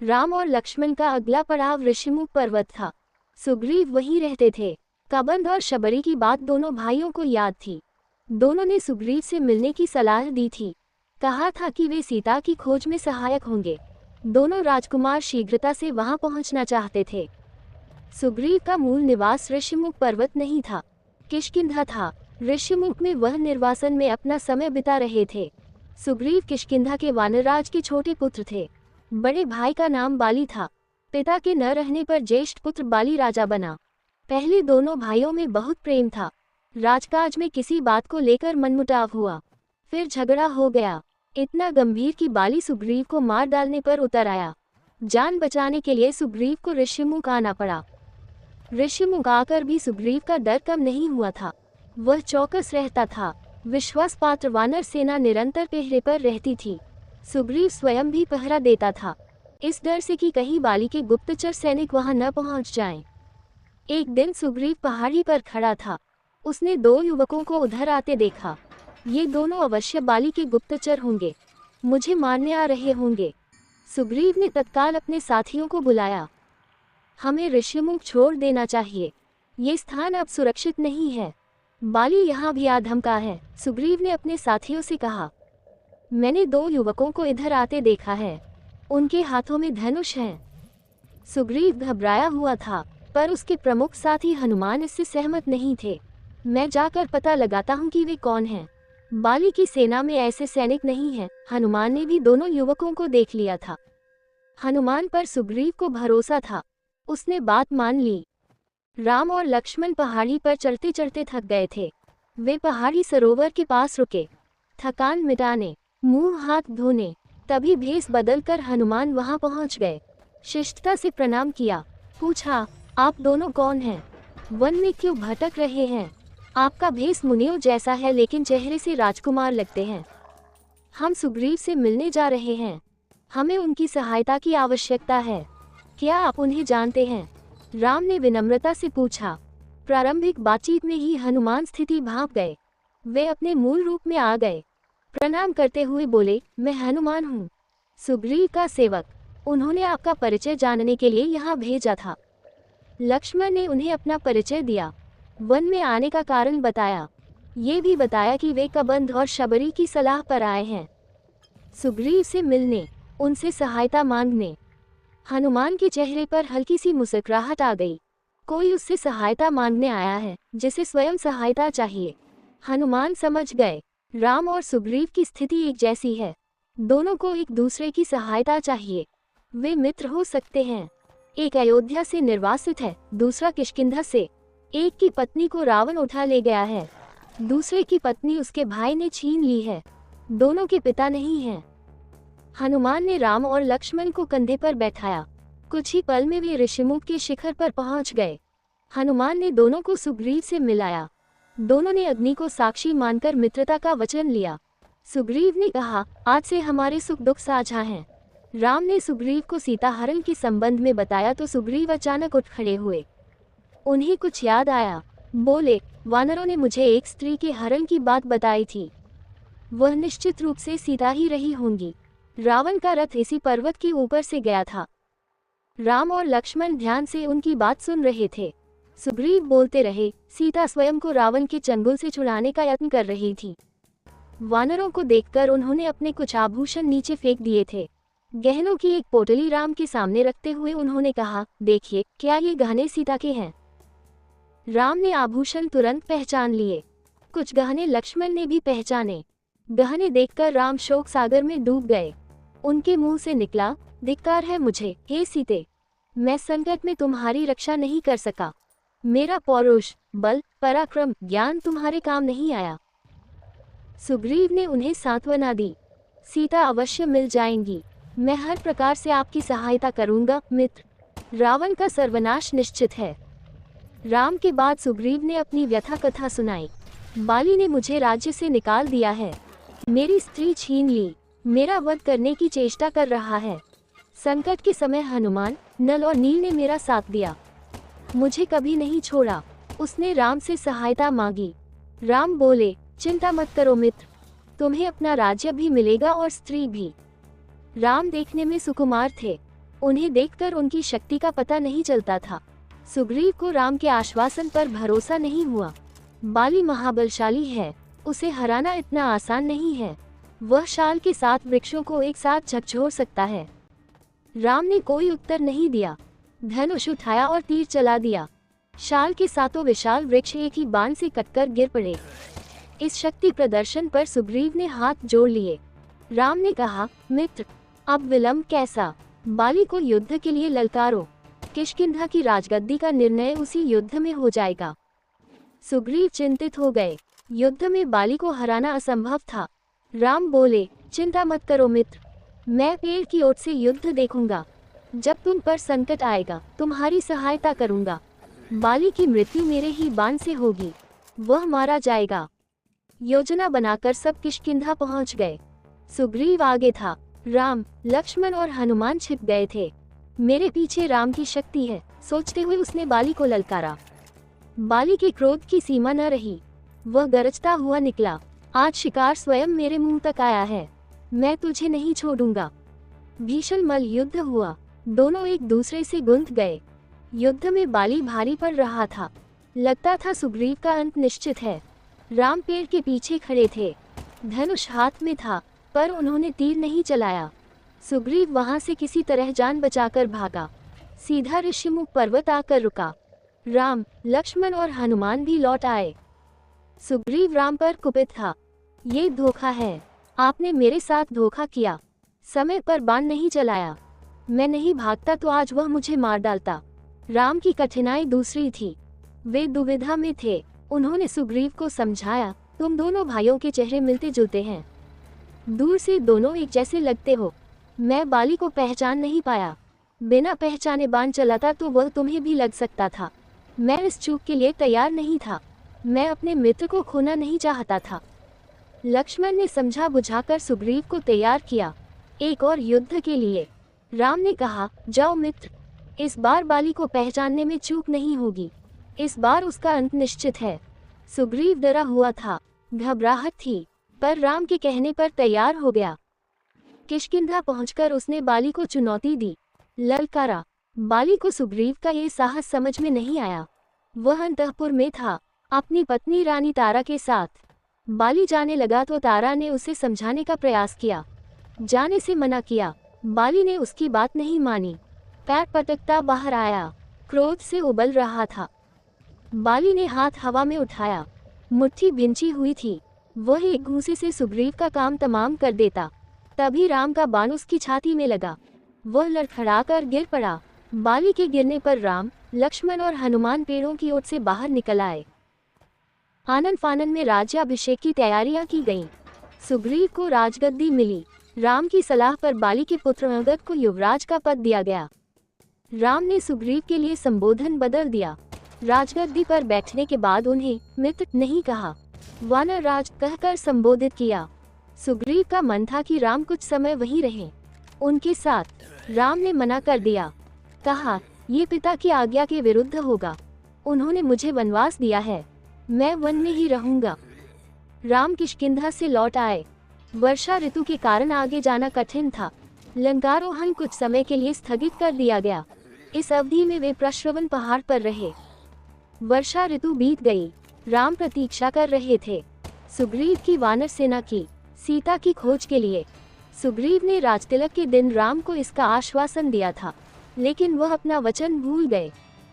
राम और लक्ष्मण का अगला पड़ाव ऋषिमुख पर्वत था। सुग्रीव वहीं रहते थे। कबंध और शबरी की बात दोनों भाइयों को याद थी। दोनों ने सुग्रीव से मिलने की सलाह दी थी। कहा था कि वे सीता की खोज में सहायक होंगे। दोनों राजकुमार शीघ्रता से वहां पहुंचना चाहते थे। सुग्रीव का मूल निवास ऋषिमुख पर्वत नहीं था, किष्किंधा था। ऋषिमुख में वह निर्वासन में अपना समय बिता रहे थे। सुग्रीव किष्किंधा के वानरराज के छोटे पुत्र थे। बड़े भाई का नाम बाली था। पिता के न रहने पर ज्येष्ठ पुत्र बाली राजा बना। पहले दोनों भाइयों में बहुत प्रेम था। राजकाज में किसी बात को लेकर मनमुटाव हुआ, फिर झगड़ा हो गया। इतना गंभीर कि बाली सुग्रीव को मार डालने पर उतर आया। जान बचाने के लिए सुग्रीव को ऋषिमुख आना पड़ा। ऋषिमुख आकर भी सुग्रीव का डर कम नहीं हुआ था। वह चौकस रहता था। विश्वास पात्र वानर सेना निरंतर पहरे पर रहती थी। सुग्रीव स्वयं भी पहरा देता था, इस डर से कि कहीं बाली के गुप्तचर सैनिक वहां न पहुंच जाएं। एक दिन सुग्रीव पहाड़ी पर खड़ा था। उसने दो युवकों को उधर आते देखा। ये दोनों अवश्य बाली के गुप्तचर होंगे, मुझे मारने आ रहे होंगे। सुग्रीव ने तत्काल अपने साथियों को बुलाया। हमें ऋषिमुख छोड़ देना चाहिए, ये स्थान अब सुरक्षित नहीं है। बाली यहाँ भी आ धमका है। सुग्रीव ने अपने साथियों से कहा, मैंने दो युवकों को इधर आते देखा है, उनके हाथों में धनुष है। सुग्रीव घबराया हुआ था, पर उसके प्रमुख साथी हनुमान इससे सहमत नहीं थे। मैं जाकर पता लगाता हूँ कि वे कौन हैं। बाली की सेना में ऐसे सैनिक नहीं हैं। हनुमान ने भी दोनों युवकों को देख लिया था। हनुमान पर सुग्रीव को भरोसा था, उसने बात मान ली। राम और लक्ष्मण पहाड़ी पर चढ़ते चढ़ते थक गए थे। वे पहाड़ी सरोवर के पास रुके, थकान मिटाने, मुंह हाथ धोने। तभी भेष बदलकर हनुमान वहां पहुंच गए। शिष्टता से प्रणाम किया, पूछा, आप दोनों कौन हैं? वन में क्यों भटक रहे हैं? आपका भेष मुनियों जैसा है, लेकिन चेहरे से राजकुमार लगते हैं। हम सुग्रीव से मिलने जा रहे हैं, हमें उनकी सहायता की आवश्यकता है। क्या आप उन्हें जानते हैं? राम ने विनम्रता से पूछा। प्रारंभिक बातचीत में ही हनुमान स्थिति भांप गए। वे अपने मूल रूप में आ गए। प्रणाम करते हुए बोले, मैं हनुमान हूँ, सुग्रीव का सेवक। उन्होंने आपका परिचय जानने के लिए यहाँ भेजा था। लक्ष्मण ने उन्हें अपना परिचय दिया, वन में आने का कारण बताया। ये भी बताया कि वे कबंध और शबरी की सलाह पर आए हैं, सुग्रीव से मिलने, उनसे सहायता मांगने। हनुमान के चेहरे पर हल्की सी मुस्कुराहट आ गई। कोई उससे सहायता मांगने आया है, जिसे स्वयं सहायता चाहिए। हनुमान समझ गए, राम और सुग्रीव की स्थिति एक जैसी है। दोनों को एक दूसरे की सहायता चाहिए। वे मित्र हो सकते हैं। एक अयोध्या से निर्वासित है, दूसरा किष्किंधा से। एक की पत्नी को रावण उठा ले गया है, दूसरे की पत्नी उसके भाई ने छीन ली है। दोनों के पिता नहीं हैं। हनुमान ने राम और लक्ष्मण को कंधे पर बैठाया। कुछ ही पल में वे ऋषिमुख के शिखर पर पहुंच गए। हनुमान ने दोनों को सुग्रीव से मिलाया। दोनों ने अग्नि को साक्षी मानकर मित्रता का वचन लिया। सुग्रीव ने कहा, आज से हमारे सुख दुख साझा हैं। राम ने सुग्रीव को सीता हरण के संबंध में बताया तो सुग्रीव अचानक उठ खड़े हुए। उन्हें कुछ याद आया। बोले, वानरों ने मुझे एक स्त्री के हरण की बात बताई थी। वह निश्चित रूप से सीता ही रही होंगी। रावण का रथ इसी पर्वत के ऊपर से गया था। राम और लक्ष्मण ध्यान से उनकी बात सुन रहे थे। सुग्रीव बोलते रहे, सीता स्वयं को रावण के चंगुल से छुड़ाने का यत्न कर रही थी। वानरों को देखकर उन्होंने अपने कुछ आभूषण नीचे फेंक दिए थे। गहनों की एक पोटली राम के सामने रखते हुए उन्होंने कहा, देखिए, क्या ये गहने सीता के हैं? राम ने आभूषण तुरंत पहचान लिए। कुछ गहने लक्ष्मण ने भी पहचाने। गहने देखकर राम शोक सागर में डूब गए। उनके मुंह से निकला, धिक्कार है मुझे, हे सीते। मैं संकट में तुम्हारी रक्षा नहीं कर सका। मेरा पौरुष, बल, पराक्रम, ज्ञान तुम्हारे काम नहीं आया। सुग्रीव ने उन्हें सांत्वना दी, सीता अवश्य मिल जाएंगी। मैं हर प्रकार से आपकी सहायता करूंगा मित्र। रावण का सर्वनाश निश्चित है। राम के बाद सुग्रीव ने अपनी व्यथा कथा सुनाई। बाली ने मुझे राज्य से निकाल दिया है, मेरी स्त्री छीन ली, मेरा वध करने की चेष्टा कर रहा है। संकट के समय हनुमान, नल और नील ने मेरा साथ दिया, मुझे कभी नहीं छोड़ा। उसने राम से सहायता मांगी। राम बोले, चिंता मत करो मित्र, तुम्हें अपना राज्य भी मिलेगा और स्त्री भी। राम देखने में सुकुमार थे, उन्हें देखकर उनकी शक्ति का पता नहीं चलता था। सुग्रीव को राम के आश्वासन पर भरोसा नहीं हुआ। बाली महाबलशाली है, उसे हराना इतना आसान नहीं है। वह शाल के 7 वृक्षों को एक साथ झकझोर सकता है। राम ने कोई उत्तर नहीं दिया। धनुष उठाया और तीर चला दिया। शाल के 7 विशाल वृक्ष एक ही बाण से कटकर गिर पड़े। इस शक्ति प्रदर्शन पर सुग्रीव ने हाथ जोड़ लिए। राम ने कहा, मित्र, अब विलंब कैसा? बाली को युद्ध के लिए ललकारो। किष्किंधा की राजगद्दी का निर्णय उसी युद्ध में हो जाएगा। सुग्रीव चिंतित हो गए। युद्ध में बाली को हराना असंभव था। राम बोले, चिंता मत करो मित्र, मैं पेड़ की ओट से युद्ध देखूंगा। जब तुम पर संकट आएगा तुम्हारी सहायता करूंगा। बाली की मृत्यु मेरे ही बाण से होगी, वह मारा जाएगा। योजना बनाकर सब किष्किंधा पहुंच गए। सुग्रीव आगे था, राम, लक्ष्मण और हनुमान छिप गए थे। मेरे पीछे राम की शक्ति है, सोचते हुए उसने बाली को ललकारा। बाली के क्रोध की सीमा न रही। वह गरजता हुआ निकला, आज शिकार स्वयं मेरे मुंह तक आया है, मैं तुझे नहीं छोड़ूंगा। भीषण मल्ल युद्ध हुआ। दोनों एक दूसरे से गुंथ गए। युद्ध में बाली भारी पड़ रहा था। लगता था सुग्रीव का अंत निश्चित है। राम पेड़ के पीछे खड़े थे, धनुष हाथ में था, पर उन्होंने तीर नहीं चलाया। सुग्रीव वहां से किसी तरह जान बचाकर भागा। सीधा ऋषिमुख पर्वत आकर रुका। राम, लक्ष्मण और हनुमान भी लौट आए। सुग्रीव राम पर कुपित था। ये धोखा है, आपने मेरे साथ धोखा किया। समय पर बाण नहीं चलाया। मैं नहीं भागता तो आज वह मुझे मार डालता। राम की कठिनाई दूसरी थी। वे दुविधा में थे। उन्होंने सुग्रीव को समझाया, तुम दोनों भाइयों के चेहरे मिलते जुलते हैं, दूर से दोनों एक जैसे लगते हो। मैं बाली को पहचान नहीं पाया। बिना पहचाने बाण चलाता तो वह तुम्हें भी लग सकता था। मैं इस चूक के लिए तैयार नहीं था। मैं अपने मित्र को खोना नहीं चाहता था। लक्ष्मण ने समझा बुझाकर सुग्रीव को तैयार किया, एक और युद्ध के लिए। राम ने कहा, जाओ मित्र, इस बार बाली को पहचानने में चूक नहीं होगी। इस बार उसका अंत निश्चित है। सुग्रीव डरा हुआ था, घबराहट थी, पर राम के कहने पर तैयार हो गया। किष्किंधा पहुंचकर उसने बाली को चुनौती दी, ललकारा। बाली को सुग्रीव का ये साहस समझ में नहीं आया। वह अंतःपुर में था, अपनी पत्नी रानी तारा के साथ। बाली जाने लगा तो तारा ने उसे समझाने का प्रयास किया, जाने से मना किया। बाली ने उसकी बात नहीं मानी, पैर पटकता बाहर आया, क्रोध से उबल रहा था। बाली ने हाथ हवा में उठाया, मुट्ठी भिंची हुई थी। वह एक घूंसे से सुग्रीव का काम तमाम कर देता। तभी राम का बाण उसकी छाती में लगा। वह लड़खड़ाकर गिर पड़ा। बाली के गिरने पर राम, लक्ष्मण और हनुमान पेड़ों की ओर से बाहर निकल आए। आनन फानन में राज्याभिषेक की तैयारियां की गईं। सुग्रीव को राजगद्दी मिली। राम की सलाह पर बाली के पुत्र अंगद को युवराज का पद दिया गया। राम ने सुग्रीव के लिए संबोधन बदल दिया। राजगद्दी पर बैठने के बाद उन्हें मित्र नहीं कहा, वानर राज कहकर संबोधित किया। सुग्रीव का मन था कि राम कुछ समय वहीं रहें उनके साथ। राम ने मना कर दिया, कहा, ये पिता की आज्ञा के विरुद्ध होगा। उन्होंने मुझे वनवास दिया है, मैं वन में ही रहूंगा। राम किष्किंधा से लौट आए। वर्षा ऋतु के कारण आगे जाना कठिन था। लंकारोहण कुछ समय के लिए स्थगित कर दिया गया। इस अवधि में वे प्रश्रवण पहाड़ पर रहे। वर्षा ऋतु बीत गई। राम प्रतीक्षा कर रहे थे सुग्रीव की वानर सेना की, सीता की खोज के लिए। सुग्रीव ने राजतिलक के दिन राम को इसका आश्वासन दिया था, लेकिन वह अपना वचन भूल गए,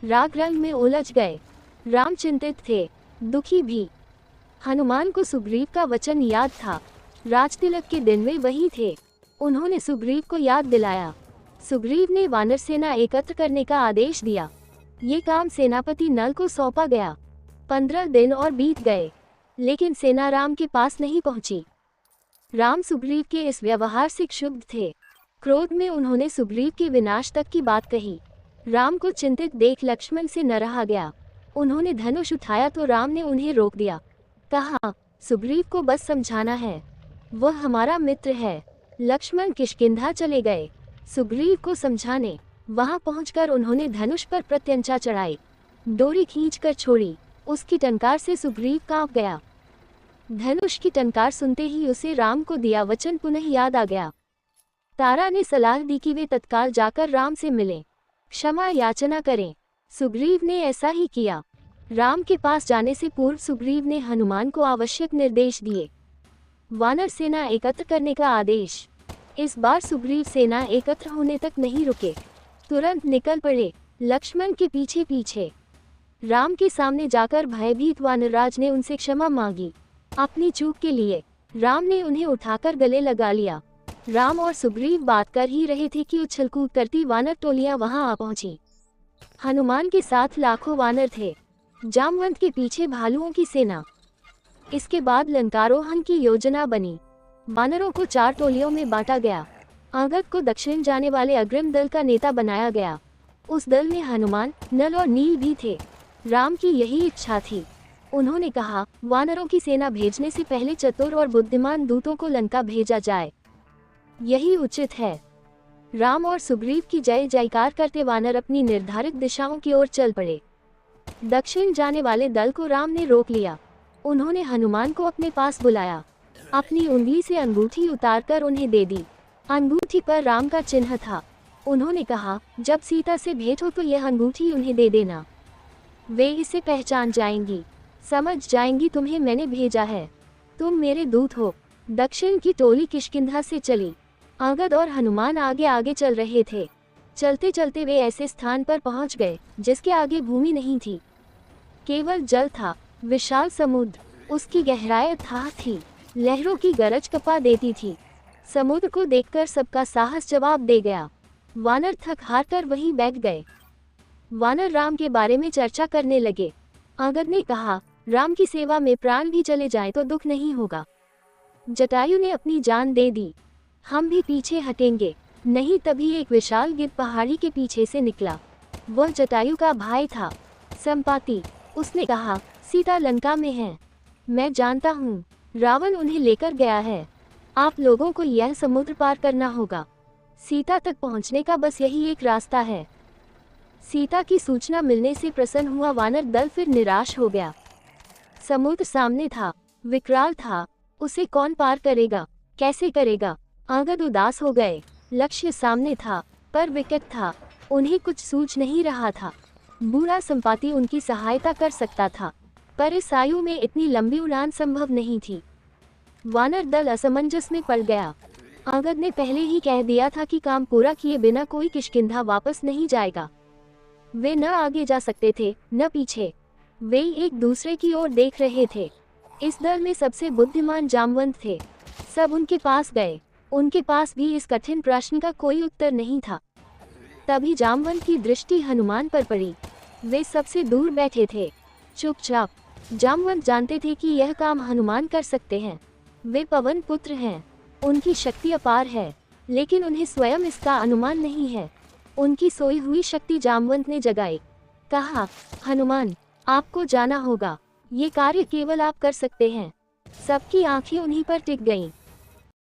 राग रंग में उलझ गए। राम चिंतित थे, दुखी भी। हनुमान को सुग्रीव का वचन याद था। राजतिलक के दिन वे वही थे। उन्होंने सुग्रीव को याद दिलाया। सुग्रीव ने वानर सेना एकत्र करने का आदेश दिया। ये काम सेनापति नल को सौंपा गया। 15 दिन और बीत गए, लेकिन सेना राम के पास नहीं पहुंची। राम सुग्रीव के इस व्यवहार से क्षुब्ध थे। क्रोध में उन्होंने सुग्रीव के विनाश तक की बात कही। राम को चिंतित देख लक्ष्मण से न रहा गया। उन्होंने धनुष उठाया तो राम ने उन्हें रोक दिया। कहा, सुग्रीव को बस समझाना है, वह हमारा मित्र है। लक्ष्मण किष्किंधा चले गए सुग्रीव को समझाने। वहां पहुंचकर उन्होंने धनुष पर प्रत्यंचा चढ़ाई, डोरी खींचकर छोड़ी। उसकी टंकार से सुग्रीव कांप गया। धनुष की टंकार सुनते ही उसे राम को दिया वचन पुनः याद आ गया। तारा ने सलाह दी कि वे तत्काल जाकर राम से मिलें, क्षमा याचना करें। सुग्रीव ने ऐसा ही किया। राम के पास जाने से पूर्व सुग्रीव ने हनुमान को आवश्यक निर्देश दिए। वानर सेना एकत्र करने का आदेश। इस बार सुग्रीव सेना एकत्र होने तक नहीं रुके, तुरंत निकल पड़े, लक्ष्मण के पीछे पीछे। राम के सामने जाकर भयभीत वानरराज ने उनसे क्षमा मांगी अपनी चूक के लिए। राम ने उन्हें उठाकर गले लगा लिया। राम और सुग्रीव बात कर ही रहे थे कि उछलकूद करती वानर टोलियां वहां आ पहुंची। हनुमान के साथ लाखों वानर थे, जामवंत के पीछे भालुओं की सेना। इसके बाद लंकारोहण की योजना बनी। वानरों को 4 टोलियों में बांटा गया। अंगद को दक्षिण जाने वाले अग्रिम दल का नेता बनाया गया। उस दल में हनुमान, नल और नील भी थे। राम की यही इच्छा थी। उन्होंने कहा, वानरों की सेना भेजने से पहले चतुर और बुद्धिमान दूतों को लंका भेजा जाए, यही उचित है। राम और सुग्रीव की जय जयकार करते वानर अपनी निर्धारित दिशाओं की ओर चल पड़े। दक्षिण जाने वाले दल को राम ने रोक लिया। उन्होंने हनुमान को अपने पास बुलाया, अपनी उंगली से अंगूठी उतारकर उन्हें दे दी। अंगूठी पर राम का चिन्ह था। उन्होंने कहा, जब सीता से भेंट हो तो यह अंगूठी उन्हें दे देना, वे इसे पहचान जाएंगी, समझ जाएंगी तुम्हें मैंने भेजा है, तुम मेरे दूत हो। दक्षिण की टोली किष्किंधा से चली। अंगद और हनुमान आगे आगे चल रहे थे। चलते चलते वे ऐसे स्थान पर पहुंच गए जिसके आगे भूमि नहीं थी, केवल जल था। विशाल समुद्र, उसकी गहराई अथाह थी, लहरों की गरज कपा देती थी। समुद्र को देखकर सबका साहस जवाब दे गया। वानर थक हार कर वहीं बैठ गए। वानर राम के बारे में चर्चा करने लगे। अंगद ने कहा, राम की सेवा में प्राण भी चले जाए तो दुख नहीं होगा। जटायु ने अपनी जान दे दी, हम भी पीछे हटेंगे नहीं। तभी एक विशाल गिद्ध पहाड़ी के पीछे से निकला। वह जटायु का भाई था, संपाति। उसने कहा, सीता लंका में है, मैं जानता हूँ, रावण उन्हें लेकर गया है। आप लोगों को यह समुद्र पार करना होगा। सीता तक पहुँचने का बस यही एक रास्ता है। सीता की सूचना मिलने से प्रसन्न हुआ वानर दल फिर निराश हो गया। समुद्र सामने था, विकराल था, उसे कौन पार करेगा, कैसे करेगा। अंगद उदास हो गए। लक्ष्य सामने था पर विकट था, उन्हें कुछ सूझ नहीं रहा था। बूढ़ा संपाति उनकी सहायता कर सकता था, पर इस आयु में इतनी लंबी उड़ान संभव नहीं थी। वानर दल असमंजस में पड़ गया। अंगद ने पहले ही कह दिया था कि काम पूरा किए बिना कोई किष्किंधा वापस नहीं जाएगा। वे न आगे जा सकते थे न पीछे, वे एक दूसरे की ओर देख रहे थे। इस दल में सबसे बुद्धिमान जामवंत थे। सब उनके पास गए। उनके पास भी इस कठिन प्रश्न का कोई उत्तर नहीं था। तभी जामवंत की दृष्टि हनुमान पर पड़ी। वे सबसे दूर बैठे थे, चुपचाप। जामवंत जानते थे कि यह काम हनुमान कर सकते हैं। वे पवन पुत्र हैं, उनकी शक्ति अपार है, लेकिन उन्हें स्वयं इसका अनुमान नहीं है। उनकी सोई हुई शक्ति जामवंत ने जगाई। कहा, हनुमान, आपको जाना होगा, ये कार्य केवल आप कर सकते हैं। सबकी आंखें उन्हीं पर टिक गईं।